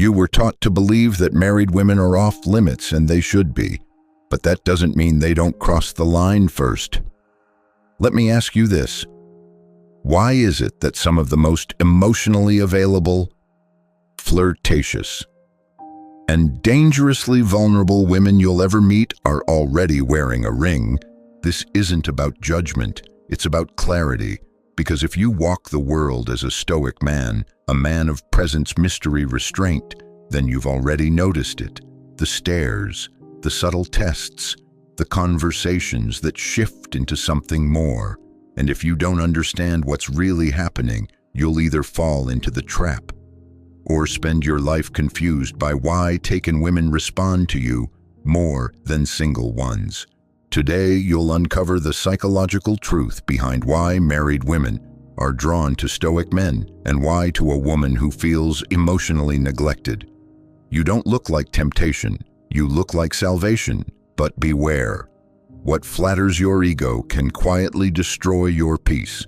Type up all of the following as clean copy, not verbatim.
You were taught to believe that married women are off limits, and they should be, but that doesn't mean they don't cross the line first. Let me ask you this. Why is it that some of the most emotionally available, flirtatious, and dangerously vulnerable women you'll ever meet are already wearing a ring? This isn't about judgment, it's about clarity. Because if you walk the world as a Stoic man, a man of presence, mystery, restraint, then you've already noticed it. The stares, the subtle tests, the conversations that shift into something more. And if you don't understand what's really happening, you'll either fall into the trap or spend your life confused by why taken women respond to you more than single ones. Today, you'll uncover the psychological truth behind why married women are drawn to Stoic men and why to a woman who feels emotionally neglected. You don't look like temptation, you look like salvation, but beware. What flatters your ego can quietly destroy your peace,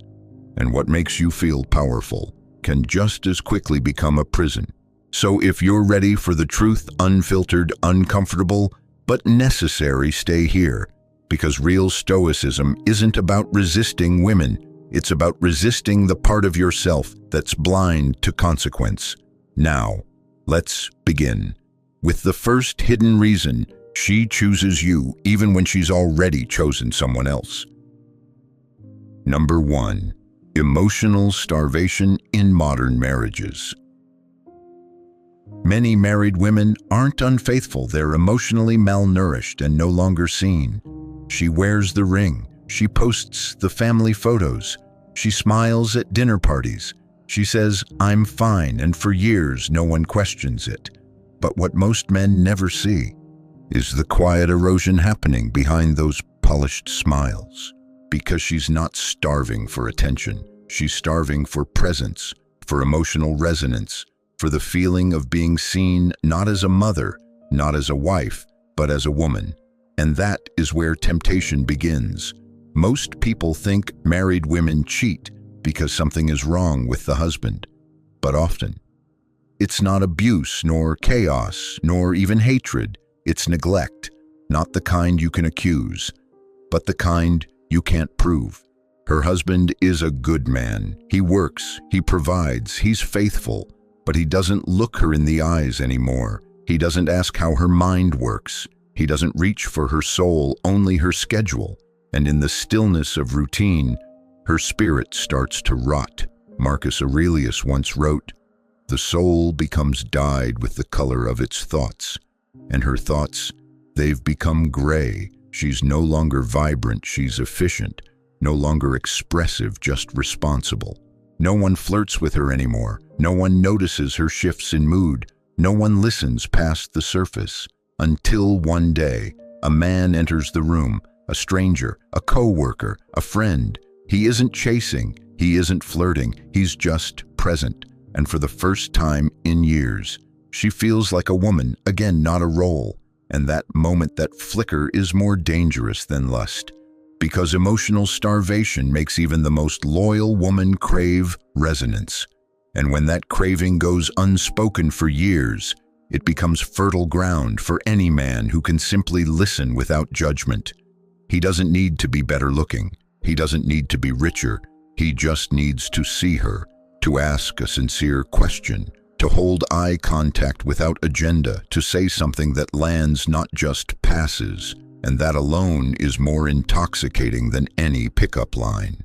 and what makes you feel powerful can just as quickly become a prison. So if you're ready for the truth, unfiltered, uncomfortable, but necessary, stay here. Because real Stoicism isn't about resisting women, it's about resisting the part of yourself that's blind to consequence. Now, let's begin with the first hidden reason she chooses you even when she's already chosen someone else. Number 1. Emotional starvation in modern marriages. Many married women aren't unfaithful, they're emotionally malnourished and no longer seen. She wears the ring, she posts the family photos, she smiles at dinner parties, she says, "I'm fine," and for years no one questions it. But what most men never see is the quiet erosion happening behind those polished smiles. Because she's not starving for attention, she's starving for presence, for emotional resonance, for the feeling of being seen not as a mother, not as a wife, but as a woman. And that is where temptation begins. Most people think married women cheat because something is wrong with the husband. But often, it's not abuse, nor chaos, nor even hatred. It's neglect, not the kind you can accuse, but the kind you can't prove. Her husband is a good man. He works, he provides, he's faithful, but he doesn't look her in the eyes anymore. He doesn't ask how her mind works. He doesn't reach for her soul, only her schedule. And in the stillness of routine, her spirit starts to rot. Marcus Aurelius once wrote, "The soul becomes dyed with the color of its thoughts." And her thoughts, they've become gray. She's no longer vibrant, she's efficient. No longer expressive, just responsible. No one flirts with her anymore. No one notices her shifts in mood. No one listens past the surface. Until one day, a man enters the room, a stranger, a co-worker, a friend. He isn't chasing, he isn't flirting, he's just present. And for the first time in years, she feels like a woman, again, not a role. And that moment, that flicker, is more dangerous than lust. Because emotional starvation makes even the most loyal woman crave resonance. And when that craving goes unspoken for years, it becomes fertile ground for any man who can simply listen without judgment. He doesn't need to be better looking. He doesn't need to be richer. He just needs to see her, to ask a sincere question, to hold eye contact without agenda, to say something that lands, not just passes. And that alone is more intoxicating than any pickup line.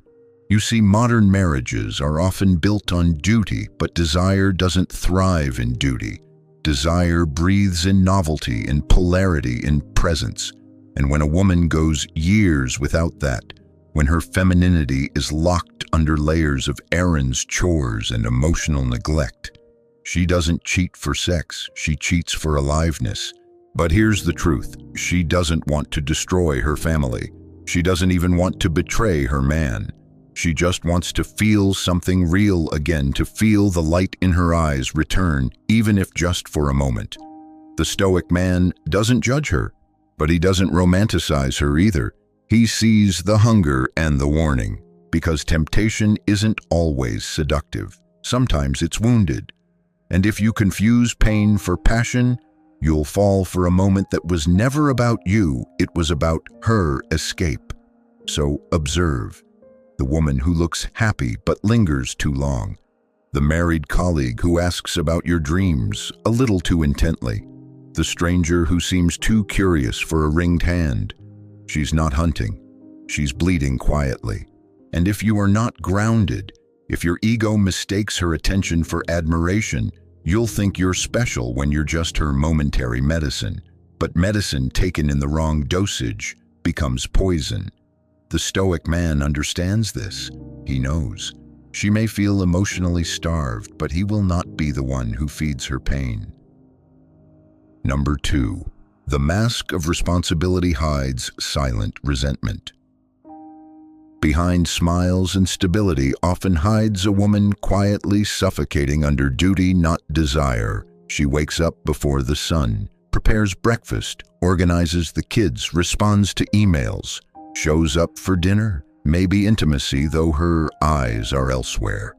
You see, modern marriages are often built on duty, but desire doesn't thrive in duty. Desire breathes in novelty, in polarity, in presence. And when a woman goes years without that, when her femininity is locked under layers of errands, chores, and emotional neglect, she doesn't cheat for sex, she cheats for aliveness. But here's the truth, she doesn't want to destroy her family. She doesn't even want to betray her man. She just wants to feel something real again, to feel the light in her eyes return, even if just for a moment. The Stoic man doesn't judge her, but he doesn't romanticize her either. He sees the hunger and the warning, because temptation isn't always seductive. Sometimes it's wounded. And if you confuse pain for passion, you'll fall for a moment that was never about you, it was about her escape. So observe the woman who looks happy but lingers too long, the married colleague who asks about your dreams a little too intently, the stranger who seems too curious for a ringed hand. She's not hunting, she's bleeding quietly. And if you are not grounded, if your ego mistakes her attention for admiration, you'll think you're special when you're just her momentary medicine. But medicine taken in the wrong dosage becomes poison. The Stoic man understands this. He knows. She may feel emotionally starved, but he will not be the one who feeds her pain. Number 2. The mask of responsibility hides silent resentment. Behind smiles and stability often hides a woman quietly suffocating under duty, not desire. She wakes up before the sun, prepares breakfast, organizes the kids, responds to emails, shows up for dinner, maybe intimacy, though her eyes are elsewhere.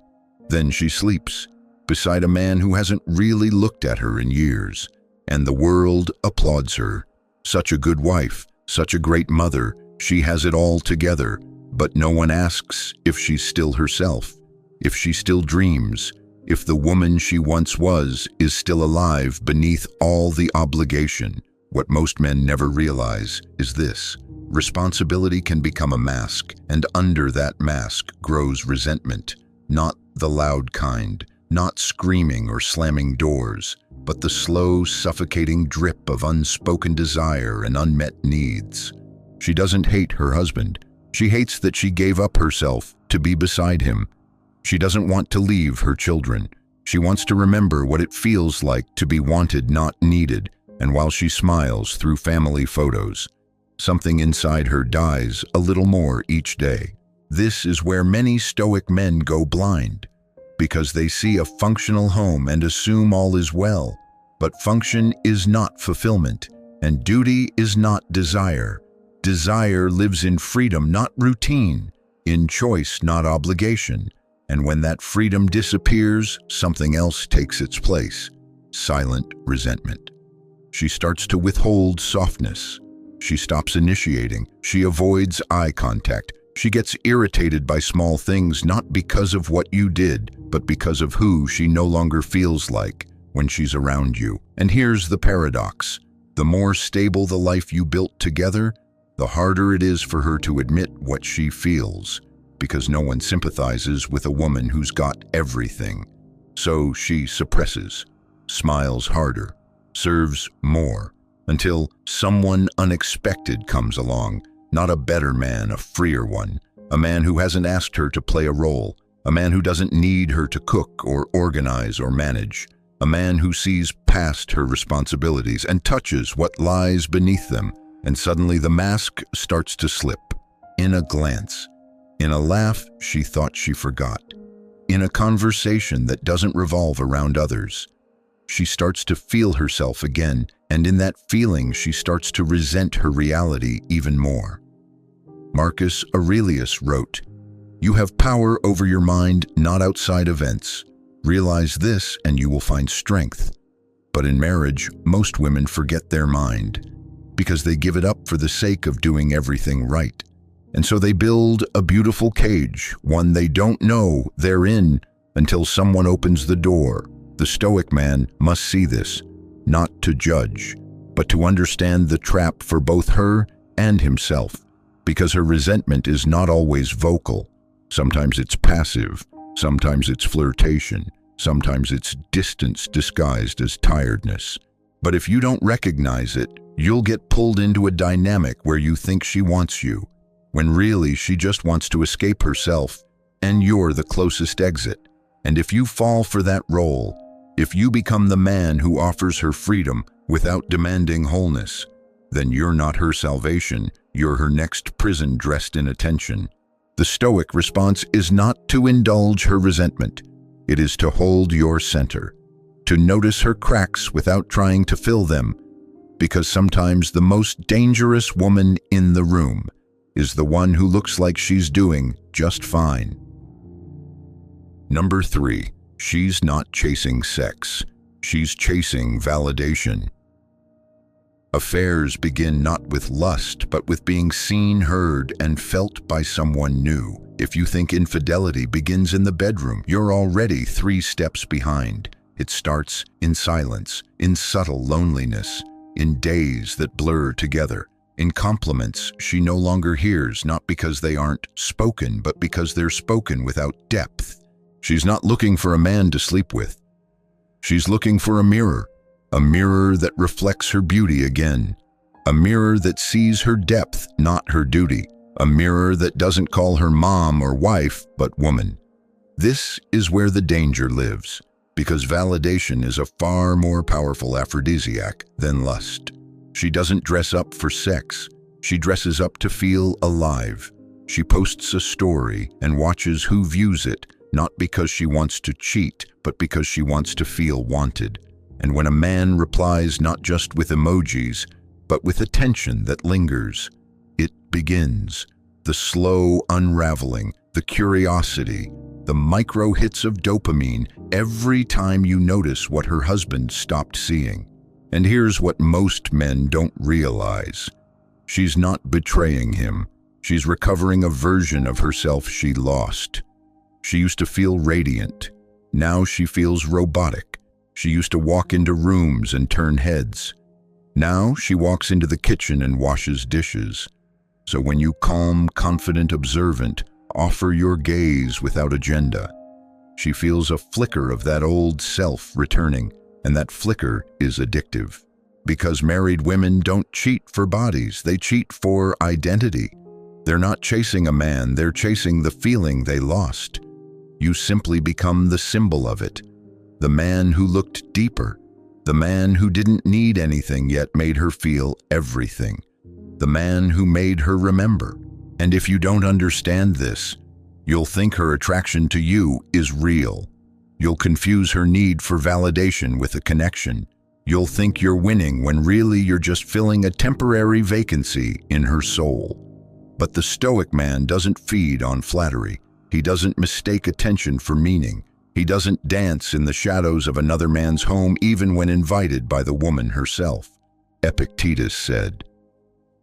Then she sleeps, beside a man who hasn't really looked at her in years, and the world applauds her. Such a good wife, such a great mother, she has it all together, but no one asks if she's still herself, if she still dreams, if the woman she once was is still alive beneath all the obligation. What most men never realize is this: responsibility can become a mask, and under that mask grows resentment, not the loud kind, not screaming or slamming doors, but the slow, suffocating drip of unspoken desire and unmet needs. She doesn't hate her husband. She hates that she gave up herself to be beside him. She doesn't want to leave her children. She wants to remember what it feels like to be wanted, not needed, and while she smiles through family photos, something inside her dies a little more each day. This is where many Stoic men go blind, because they see a functional home and assume all is well. But function is not fulfillment, and duty is not desire. Desire lives in freedom, not routine, in choice, not obligation. And when that freedom disappears, something else takes its place: silent resentment. She starts to withhold softness. She stops initiating. She avoids eye contact. She gets irritated by small things, not because of what you did, but because of who she no longer feels like when she's around you. And here's the paradox: the more stable the life you built together, the harder it is for her to admit what she feels, because no one sympathizes with a woman who's got everything. So she suppresses, smiles harder, serves more, until someone unexpected comes along. Not a better man, a freer one, a man who hasn't asked her to play a role, a man who doesn't need her to cook or organize or manage, a man who sees past her responsibilities and touches what lies beneath them. And suddenly the mask starts to slip. In a glance, in a laugh she thought she forgot, in a conversation that doesn't revolve around others, she starts to feel herself again, and in that feeling she starts to resent her reality even more. Marcus Aurelius wrote, "You have power over your mind, not outside events. Realize this and you will find strength." But in marriage, most women forget their mind, because they give it up for the sake of doing everything right. And so they build a beautiful cage, one they don't know they're in until someone opens the door. The Stoic man must see this, not to judge, but to understand the trap for both her and himself, because her resentment is not always vocal. Sometimes it's passive, sometimes it's flirtation, sometimes it's distance disguised as tiredness. But if you don't recognize it, you'll get pulled into a dynamic where you think she wants you, when really she just wants to escape herself, and you're the closest exit. And if you fall for that role, if you become the man who offers her freedom without demanding wholeness, then you're not her salvation, you're her next prison dressed in attention. The Stoic response is not to indulge her resentment, it is to hold your center, to notice her cracks without trying to fill them, because sometimes the most dangerous woman in the room is the one who looks like she's doing just fine. Number 3, she's not chasing sex. She's chasing validation. Affairs begin not with lust, but with being seen, heard, and felt by someone new. If you think infidelity begins in the bedroom, you're already 3 steps behind. It starts in silence, in subtle loneliness, in days that blur together, in compliments she no longer hears, not because they aren't spoken, but because they're spoken without depth. She's not looking for a man to sleep with. She's looking for a mirror that reflects her beauty again, a mirror that sees her depth, not her duty, a mirror that doesn't call her mom or wife, but woman. This is where the danger lives, because validation is a far more powerful aphrodisiac than lust. She doesn't dress up for sex. She dresses up to feel alive. She posts a story and watches who views it, not because she wants to cheat, but because she wants to feel wanted. And when a man replies not just with emojis, but with attention that lingers, it begins. The slow unraveling, the curiosity, the micro hits of dopamine every time you notice what her husband stopped seeing. And here's what most men don't realize. She's not betraying him. She's recovering a version of herself she lost. She used to feel radiant. Now she feels robotic. She used to walk into rooms and turn heads. Now she walks into the kitchen and washes dishes. So when you calm, confident, observant, offer your gaze without agenda, she feels a flicker of that old self returning, and that flicker is addictive. Because married women don't cheat for bodies, they cheat for identity. They're not chasing a man, they're chasing the feeling they lost. You simply become the symbol of it. The man who looked deeper, the man who didn't need anything yet made her feel everything, the man who made her remember. And if you don't understand this, you'll think her attraction to you is real. You'll confuse her need for validation with a connection. You'll think you're winning when really you're just filling a temporary vacancy in her soul. But the Stoic man doesn't feed on flattery. He doesn't mistake attention for meaning. He doesn't dance in the shadows of another man's home even when invited by the woman herself. Epictetus said,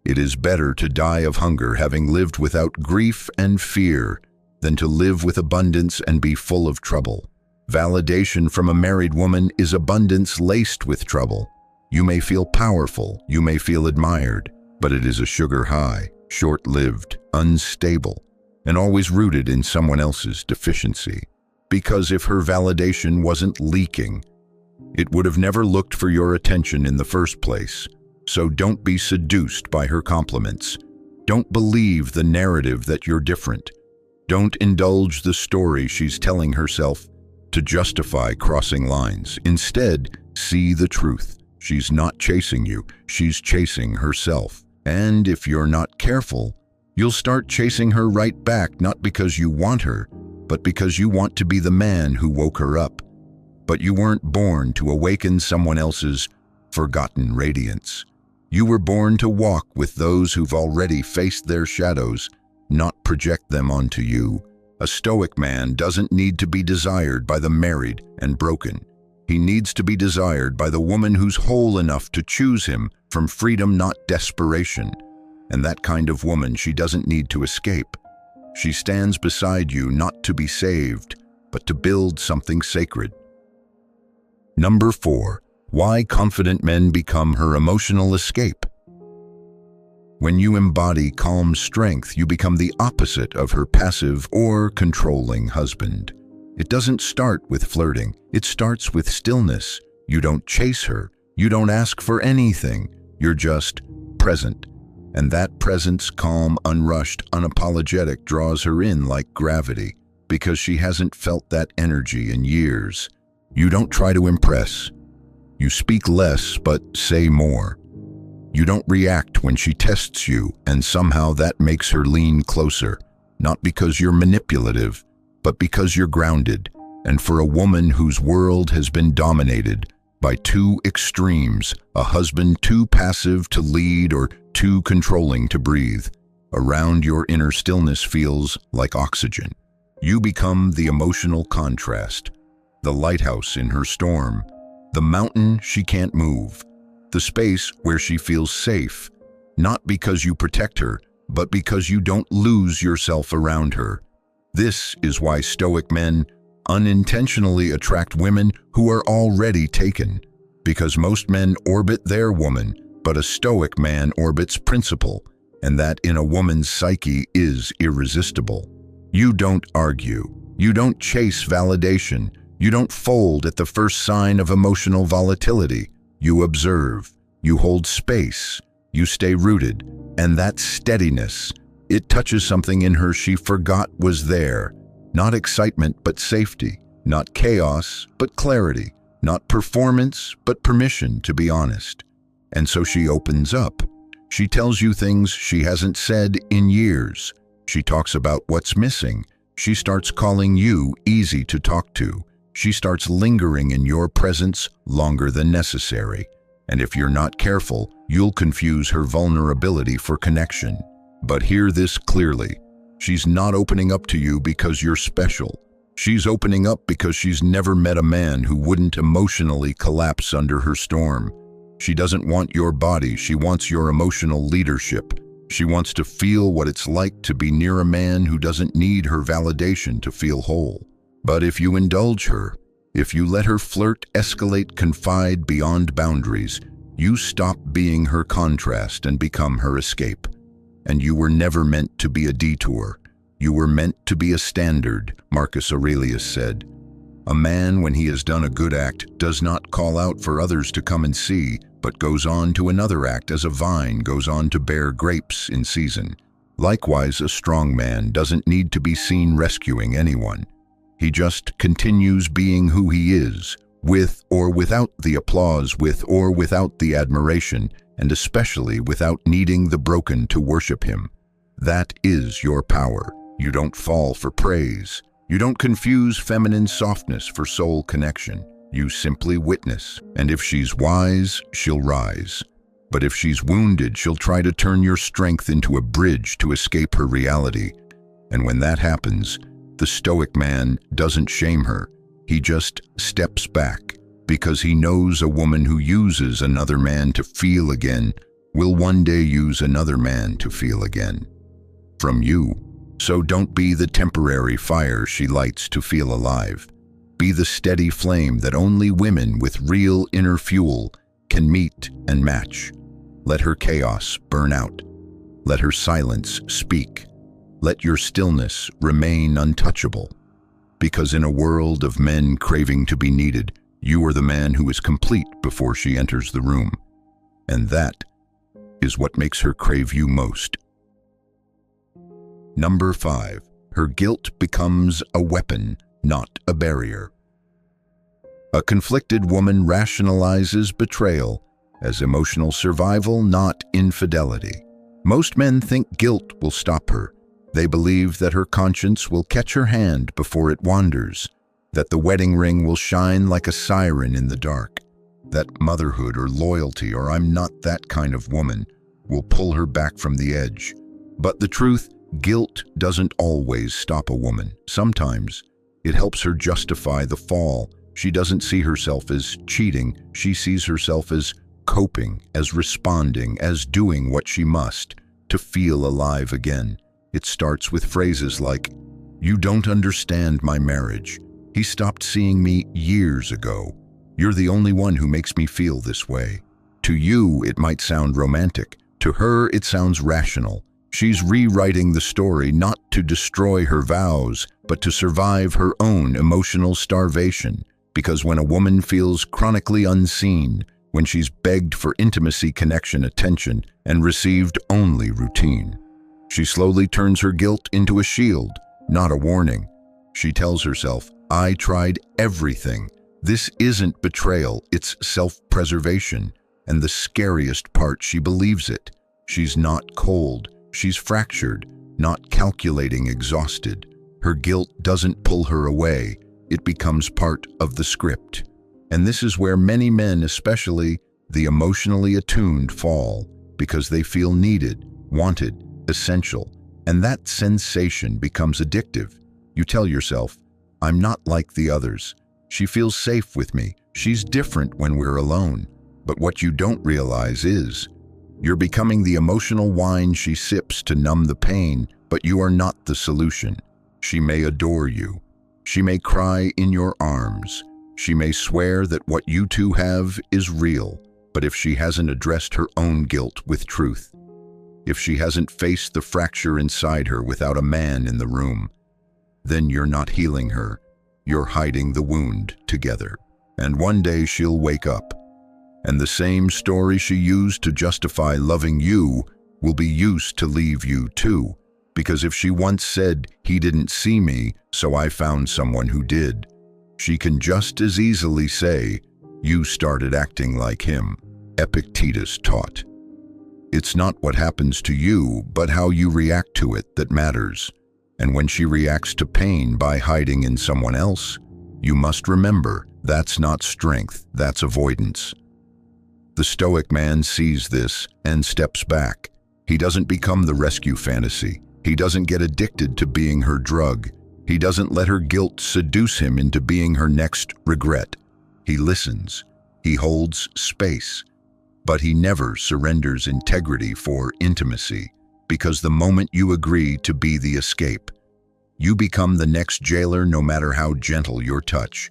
"It is better to die of hunger having lived without grief and fear than to live with abundance and be full of trouble." Validation from a married woman is abundance laced with trouble. You may feel powerful, you may feel admired, but it is a sugar high, short-lived, unstable, and always rooted in someone else's deficiency. Because if her validation wasn't leaking, it would have never looked for your attention in the first place. So don't be seduced by her compliments. Don't believe the narrative that you're different. Don't indulge the story she's telling herself to justify crossing lines. Instead, see the truth. She's not chasing you, she's chasing herself. And if you're not careful, you'll start chasing her right back, not because you want her, but because you want to be the man who woke her up. But you weren't born to awaken someone else's forgotten radiance. You were born to walk with those who've already faced their shadows, not project them onto you. A Stoic man doesn't need to be desired by the married and broken. He needs to be desired by the woman who's whole enough to choose him from freedom, not desperation. And that kind of woman she doesn't need to escape. She stands beside you not to be saved, but to build something sacred. Number 4. Why confident men become her emotional escape. When you embody calm strength, you become the opposite of her passive or controlling husband. It doesn't start with flirting, it starts with stillness. You don't chase her, you don't ask for anything, you're just present. And that presence, calm, unrushed, unapologetic, draws her in like gravity, because she hasn't felt that energy in years. You don't try to impress. You speak less, but say more. You don't react when she tests you, and somehow that makes her lean closer, not because you're manipulative, but because you're grounded. And for a woman whose world has been dominated by two extremes, a husband too passive to lead or too controlling to breathe, around your inner stillness feels like oxygen. You become the emotional contrast, the lighthouse in her storm, the mountain she can't move, the space where she feels safe, not because you protect her, but because you don't lose yourself around her. This is why Stoic men unintentionally attract women who are already taken, because most men orbit their woman, but a Stoic man orbits principle, and that in a woman's psyche is irresistible. You don't argue. You don't chase validation. You don't fold at the first sign of emotional volatility. You observe. You hold space. You stay rooted. And that steadiness, it touches something in her she forgot was there. Not excitement, but safety. Not chaos, but clarity. Not performance, but permission to be honest. And so she opens up. She tells you things she hasn't said in years. She talks about what's missing. She starts calling you easy to talk to. She starts lingering in your presence longer than necessary. And if you're not careful, you'll confuse her vulnerability for connection. But hear this clearly. She's not opening up to you because you're special. She's opening up because she's never met a man who wouldn't emotionally collapse under her storm. She doesn't want your body, she wants your emotional leadership. She wants to feel what it's like to be near a man who doesn't need her validation to feel whole. But if you indulge her, if you let her flirt, escalate, confide beyond boundaries, you stop being her contrast and become her escape. And you were never meant to be a detour. You were meant to be a standard, Marcus Aurelius said. A man, when he has done a good act, does not call out for others to come and see, but goes on to another act as a vine goes on to bear grapes in season. Likewise, a strong man doesn't need to be seen rescuing anyone. He just continues being who he is, with or without the applause, with or without the admiration, and especially without needing the broken to worship him. That is your power. You don't fall for praise. You don't confuse feminine softness for soul connection. You simply witness, and if she's wise, she'll rise. But if she's wounded, she'll try to turn your strength into a bridge to escape her reality. And when that happens, the Stoic man doesn't shame her. He just steps back, because he knows a woman who uses another man to feel again will one day use another man to feel again. From you. So don't be the temporary fire she lights to feel alive. Be the steady flame that only women with real inner fuel can meet and match. Let her chaos burn out. Let her silence speak. Let your stillness remain untouchable. Because in a world of men craving to be needed, you are the man who is complete before she enters the room. And that is what makes her crave you most. Number 5. Her guilt becomes a weapon, not a barrier. A conflicted woman rationalizes betrayal as emotional survival, not infidelity. Most men think guilt will stop her. They believe that her conscience will catch her hand before it wanders, that the wedding ring will shine like a siren in the dark, that motherhood or loyalty or I'm not that kind of woman will pull her back from the edge. But the truth, guilt doesn't always stop a woman. Sometimes it helps her justify the fall. She doesn't see herself as cheating. She sees herself as coping, as responding, as doing what she must to feel alive again. It starts with phrases like, "You don't understand my marriage. He stopped seeing me years ago. You're the only one who makes me feel this way." To you, it might sound romantic. To her, it sounds rational. She's rewriting the story not to destroy her vows, but to survive her own emotional starvation. Because when a woman feels chronically unseen, when she's begged for intimacy, connection, attention, and received only routine, she slowly turns her guilt into a shield, not a warning. She tells herself, "I tried everything. This isn't betrayal, it's self-preservation." And the scariest part, she believes it. She's not cold. She's fractured, not calculating, exhausted. Her guilt doesn't pull her away. It becomes part of the script. And this is where many men, especially the emotionally attuned, fall, because they feel needed, wanted, essential. And that sensation becomes addictive. You tell yourself, "I'm not like the others. She feels safe with me. she's different when we're alone. But what you don't realize is, you're becoming the emotional wine she sips to numb the pain, but you are not the solution. She may adore you. She may cry in your arms. She may swear that what you two have is real. But if she hasn't addressed her own guilt with truth, if she hasn't faced the fracture inside her without a man in the room, then you're not healing her. You're hiding the wound together. And one day she'll wake up, and the same story she used to justify loving you will be used to leave you too. Because if she once said, "He didn't see me, so I found someone who did," she can just as easily say, "You started acting like him." Epictetus taught. It's not what happens to you, but how you react to it that matters. And when she reacts to pain by hiding in someone else, you must remember that's not strength, that's avoidance. The Stoic man sees this and steps back. He doesn't become the rescue fantasy. He doesn't get addicted to being her drug. He doesn't let her guilt seduce him into being her next regret. He listens. He holds space. But he never surrenders integrity for intimacy, because the moment you agree to be the escape, you become the next jailer no matter how gentle your touch.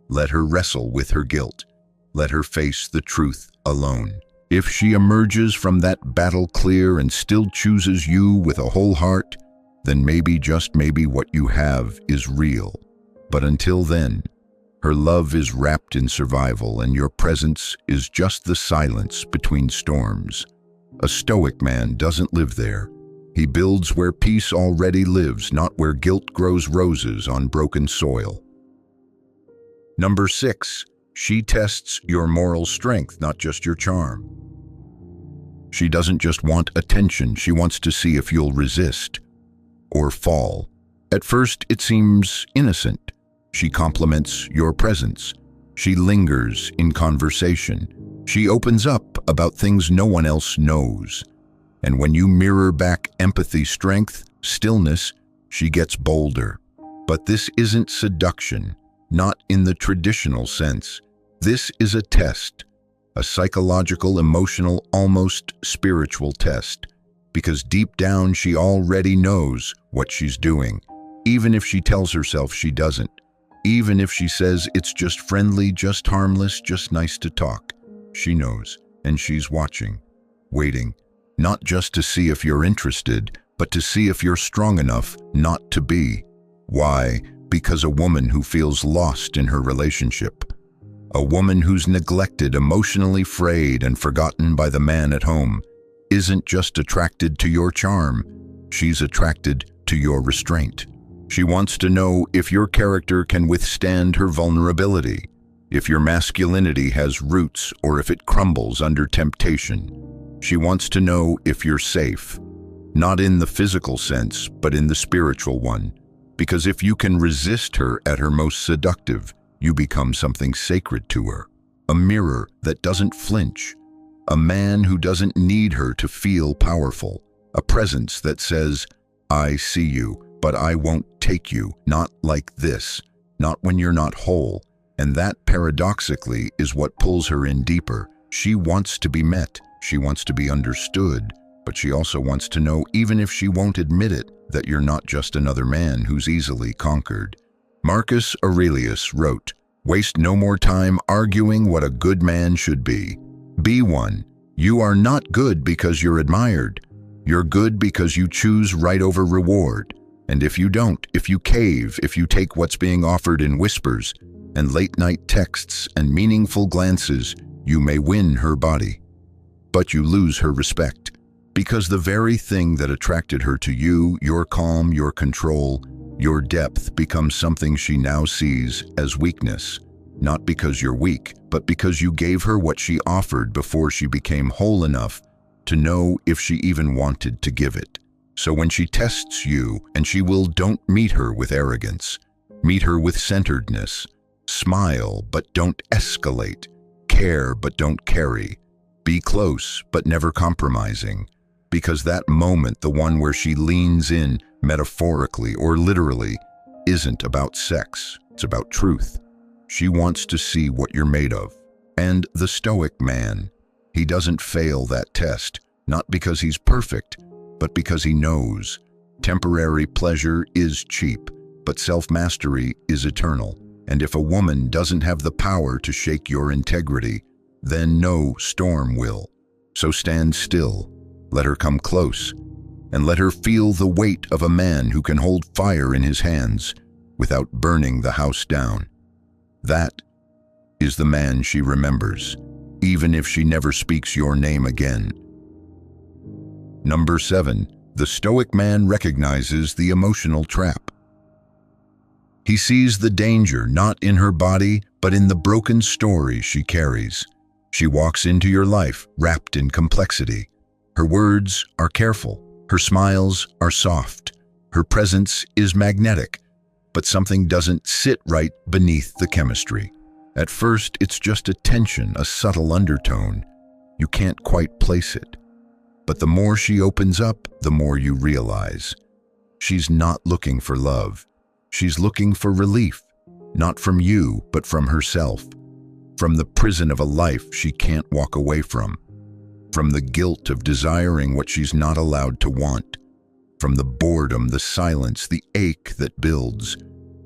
Let her wrestle with her guilt. Let her face the truth alone. If she emerges from that battle clear and still chooses you with a whole heart, then maybe, just maybe, what you have is real. But until then, her love is wrapped in survival, and your presence is just the silence between storms. A Stoic man doesn't live there. He builds where peace already lives, not where guilt grows roses on broken soil. Number 6, she tests your moral strength, not just your charm. She doesn't just want attention, she wants to see if you'll resist or fall. At first, it seems innocent. She compliments your presence. She lingers in conversation. She opens up about things no one else knows. And when you mirror back empathy, strength, stillness, she gets bolder. But this isn't seduction, not in the traditional sense. This is a test, a psychological, emotional, almost spiritual test. Because deep down, she already knows what she's doing, even if she tells herself she doesn't. Even if she says it's just friendly, just harmless, just nice to talk. She knows, and she's watching, waiting, not just to see if you're interested, but to see if you're strong enough not to be. Why? Because a woman who feels lost in her relationship, a woman who's neglected, emotionally frayed, and forgotten by the man at home, isn't just attracted to your charm, she's attracted to your restraint. She wants to know if your character can withstand her vulnerability, if your masculinity has roots or if it crumbles under temptation. She wants to know if you're safe, not in the physical sense, but in the spiritual one. Because if you can resist her at her most seductive, you become something sacred to her, a mirror that doesn't flinch, a man who doesn't need her to feel powerful, a presence that says, "I see you, but I won't take you, not like this, not when you're not whole." And that, paradoxically, is what pulls her in deeper. She wants to be met, she wants to be understood, but she also wants to know, even if she won't admit it, that you're not just another man who's easily conquered. Marcus Aurelius wrote, "Waste no more time arguing what a good man should be. Be one. You are not good because you're admired. You're good because you choose right over reward. And if you don't, if you cave, if you take what's being offered in whispers and late-night texts and meaningful glances, you may win her body. But you lose her respect. Because the very thing that attracted her to you, your calm, your control, your depth, becomes something she now sees as weakness. Not because you're weak, but because you gave her what she offered before she became whole enough to know if she even wanted to give it. So when she tests you, and she will, don't meet her with arrogance. Meet her with centeredness. Smile, but don't escalate. Care, but don't carry. Be close, but never compromising. Because that moment, the one where she leans in, metaphorically or literally, isn't about sex. It's about truth. She wants to see what you're made of. And the Stoic man, he doesn't fail that test, not because he's perfect, but because he knows temporary pleasure is cheap, but self-mastery is eternal. And if a woman doesn't have the power to shake your integrity, then no storm will. So stand still, let her come close, and let her feel the weight of a man who can hold fire in his hands without burning the house down. That is the man she remembers, even if she never speaks your name again. Number 7, the Stoic man recognizes the emotional trap. He sees the danger not in her body, but in the broken story she carries. She walks into your life wrapped in complexity. Her words are careful, her smiles are soft, her presence is magnetic, but something doesn't sit right beneath the chemistry. At first, it's just a tension, a subtle undertone. You can't quite place it. But the more she opens up, the more you realize. She's not looking for love. She's looking for relief, not from you, but from herself. From the prison of a life she can't walk away from. From the guilt of desiring what she's not allowed to want. From the boredom, the silence, the ache that builds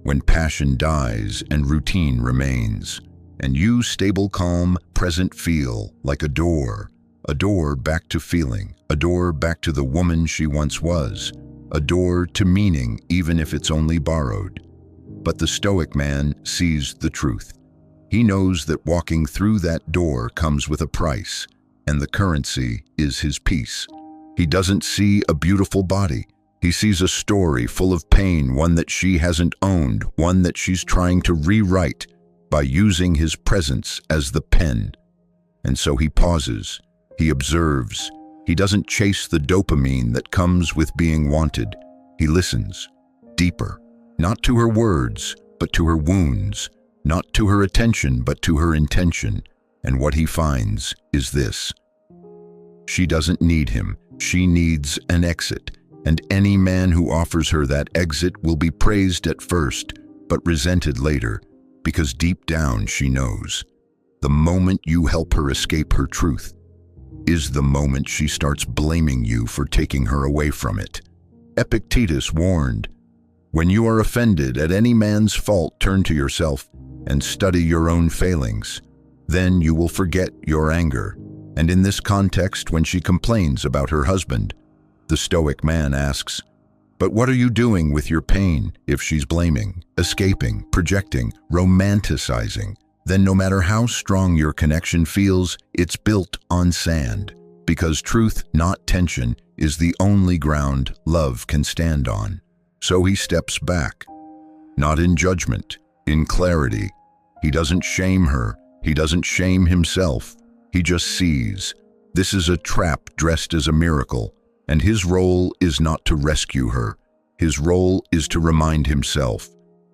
when passion dies and routine remains. And you, stable, calm, present, feel like a door back to feeling, a door back to the woman she once was, a door to meaning even if it's only borrowed. But the Stoic man sees the truth. He knows that walking through that door comes with a price, and the currency is his peace. He doesn't see a beautiful body. He sees a story full of pain, one that she hasn't owned, one that she's trying to rewrite by using his presence as the pen. And so he pauses, he observes. He doesn't chase the dopamine that comes with being wanted. He listens, deeper, not to her words, but to her wounds, not to her attention, but to her intention. And what he finds is this: she doesn't need him, she needs an exit. And any man who offers her that exit will be praised at first, but resented later, because deep down she knows the moment you help her escape her truth is the moment she starts blaming you for taking her away from it. Epictetus warned, "When you are offended at any man's fault, turn to yourself and study your own failings. Then you will forget your anger." And in this context, when she complains about her husband, the Stoic man asks, "But what are you doing with your pain?" If she's blaming, escaping, projecting, romanticizing, then no matter how strong your connection feels, it's built on sand. Because truth, not tension, is the only ground love can stand on. So he steps back, not in judgment, in clarity. He doesn't shame her, he doesn't shame himself. He just sees this is a trap dressed as a miracle. And his role is not to rescue her. His role is to remind himself,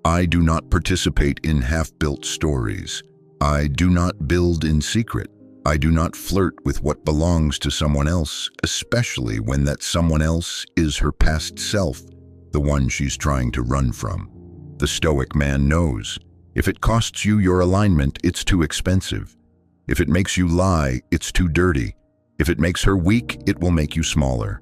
I do not participate in half-built stories. I do not build in secret. I do not flirt with what belongs to someone else, especially when that someone else is her past self, the one she's trying to run from. The Stoic man knows, if it costs you your alignment, it's too expensive. If it makes you lie, it's too dirty. If it makes her weak, it will make you smaller.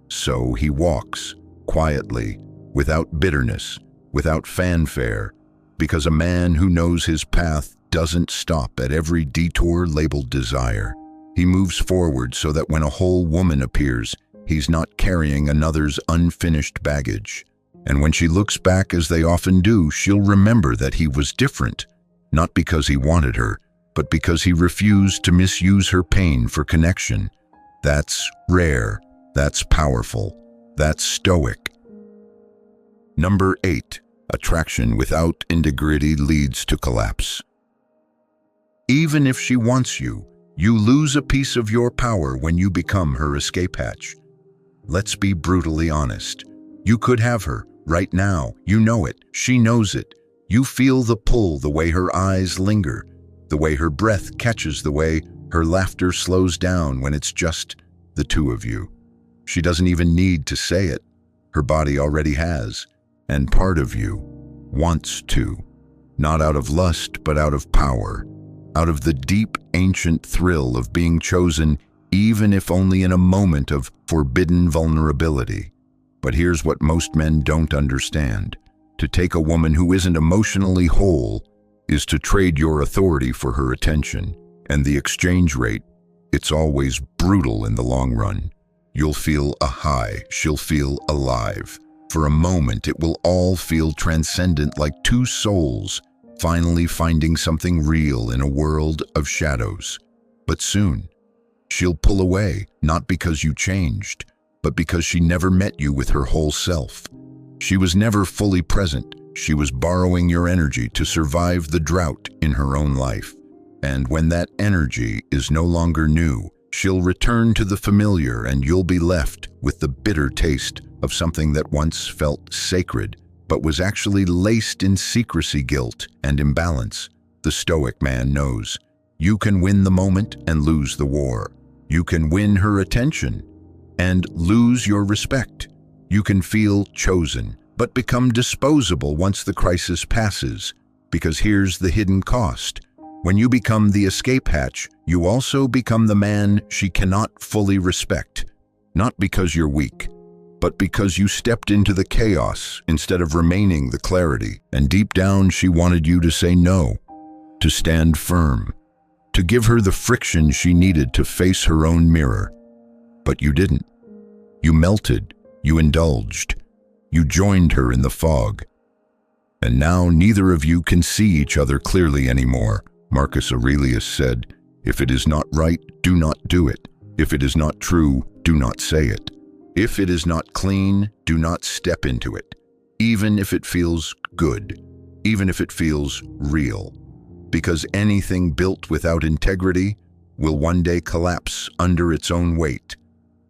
So he walks, quietly, without bitterness, without fanfare, because a man who knows his path doesn't stop at every detour labeled desire. He moves forward so that when a whole woman appears, he's not carrying another's unfinished baggage. And when she looks back, as they often do, she'll remember that he was different, not because he wanted her, but because he refused to misuse her pain for connection. That's rare, that's powerful, that's Stoic. Number 8, attraction without integrity leads to collapse. Even if she wants you, you lose a piece of your power when you become her escape hatch. Let's be brutally honest. You could have her, right now, you know it, she knows it. You feel the pull, the way her eyes linger, the way her breath catches, the way her laughter slows down when it's just the two of you. She doesn't even need to say it. Her body already has, and part of you wants to. not out of lust, but out of power, out of the deep, ancient thrill of being chosen, even if only in a moment of forbidden vulnerability. But here's what most men don't understand. To take a woman who isn't emotionally whole is to trade your authority for her attention. And the exchange rate, it's always brutal in the long run. You'll feel a high, she'll feel alive. For a moment, it will all feel transcendent, like two souls finally finding something real in a world of shadows. But soon, she'll pull away, not because you changed, but because she never met you with her whole self. She was never fully present. She was borrowing your energy to survive the drought in her own life. And when that energy is no longer new, she'll return to the familiar, and you'll be left with the bitter taste of something that once felt sacred, but was actually laced in secrecy, guilt, and imbalance. The Stoic man knows. You can win the moment and lose the war. You can win her attention and lose your respect. You can feel chosen, but become disposable once the crisis passes. Because here's the hidden cost. When you become the escape hatch, you also become the man she cannot fully respect. Not because you're weak, but because you stepped into the chaos instead of remaining the clarity. And deep down, she wanted you to say no, to stand firm, to give her the friction she needed to face her own mirror. But you didn't. You melted, you indulged, you joined her in the fog. And now neither of you can see each other clearly anymore. Marcus Aurelius said, "If it is not right, do not do it. If it is not true, do not say it. If it is not clean, do not step into it, even if it feels good, even if it feels real. Because anything built without integrity will one day collapse under its own weight."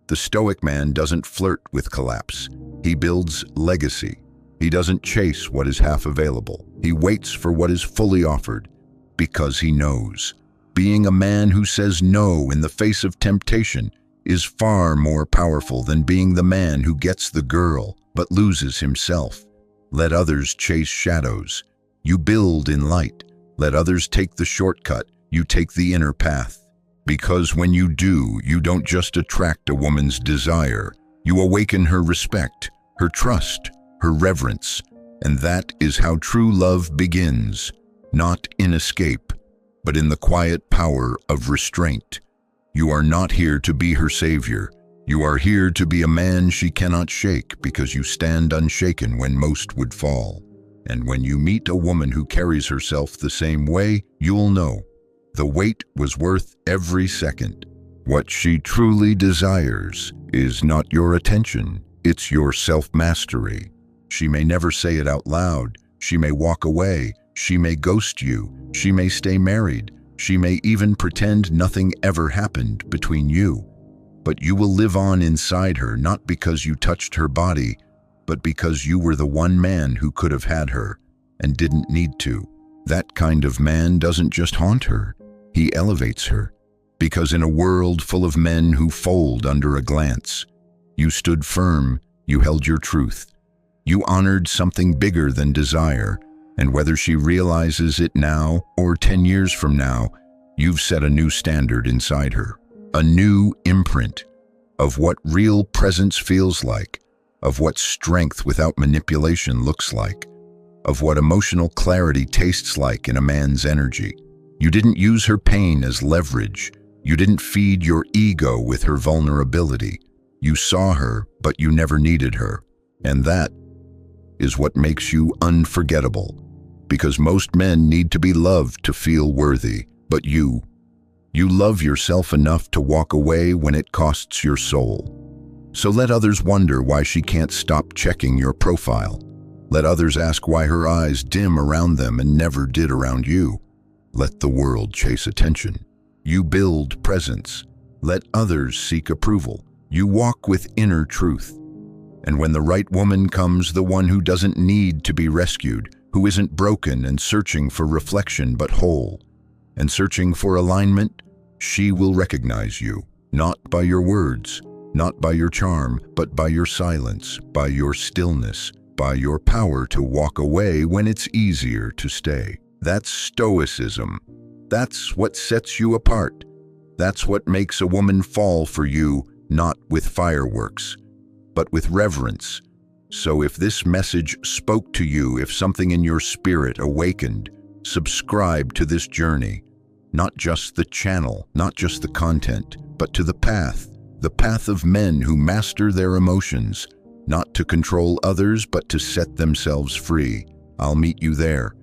The Stoic man doesn't flirt with collapse. He builds legacy. He doesn't chase what is half available. He waits for what is fully offered, because he knows. Being a man who says no in the face of temptation is far more powerful than being the man who gets the girl but loses himself. Let others chase shadows. You build in light. Let others take the shortcut. You take the inner path. Because when you do, you don't just attract a woman's desire. You awaken her respect, her trust, her reverence. And that is how true love begins. Not in escape, but in the quiet power of restraint. You are not here to be her savior. You are here to be a man she cannot shake, because you stand unshaken when most would fall. And when you meet a woman who carries herself the same way, you'll know the wait was worth every second. What she truly desires is not your attention, it's your self-mastery. She may never say it out loud. She may walk away. She may ghost you. She may stay married. She may even pretend nothing ever happened between you. But you will live on inside her, not because you touched her body, but because you were the one man who could have had her and didn't need to. That kind of man doesn't just haunt her. He elevates her. Because in a world full of men who fold under a glance, you stood firm, you held your truth. You honored something bigger than desire. And whether she realizes it now or 10 years from now, you've set a new standard inside her. A new imprint of what real presence feels like, of what strength without manipulation looks like, of what emotional clarity tastes like in a man's energy. You didn't use her pain as leverage. You didn't feed your ego with her vulnerability. You saw her, but you never needed her. And that is what makes you unforgettable. Because most men need to be loved to feel worthy, but you love yourself enough to walk away when it costs your soul. So let others wonder why she can't stop checking your profile. Let others ask why her eyes dim around them and never did around you. Let the world chase attention. You build presence. Let others seek approval. You walk with inner truth. And when the right woman comes, the one who doesn't need to be rescued, who isn't broken and searching for reflection but whole, and searching for alignment, she will recognize you, not by your words, not by your charm, but by your silence, by your stillness, by your power to walk away when it's easier to stay. That's Stoicism. That's what sets you apart. That's what makes a woman fall for you, not with fireworks, but with reverence. So if this message spoke to you, if something in your spirit awakened, subscribe to this journey. Not just the channel, not just the content, but to the path of men who master their emotions, not to control others, but to set themselves free. I'll meet you there.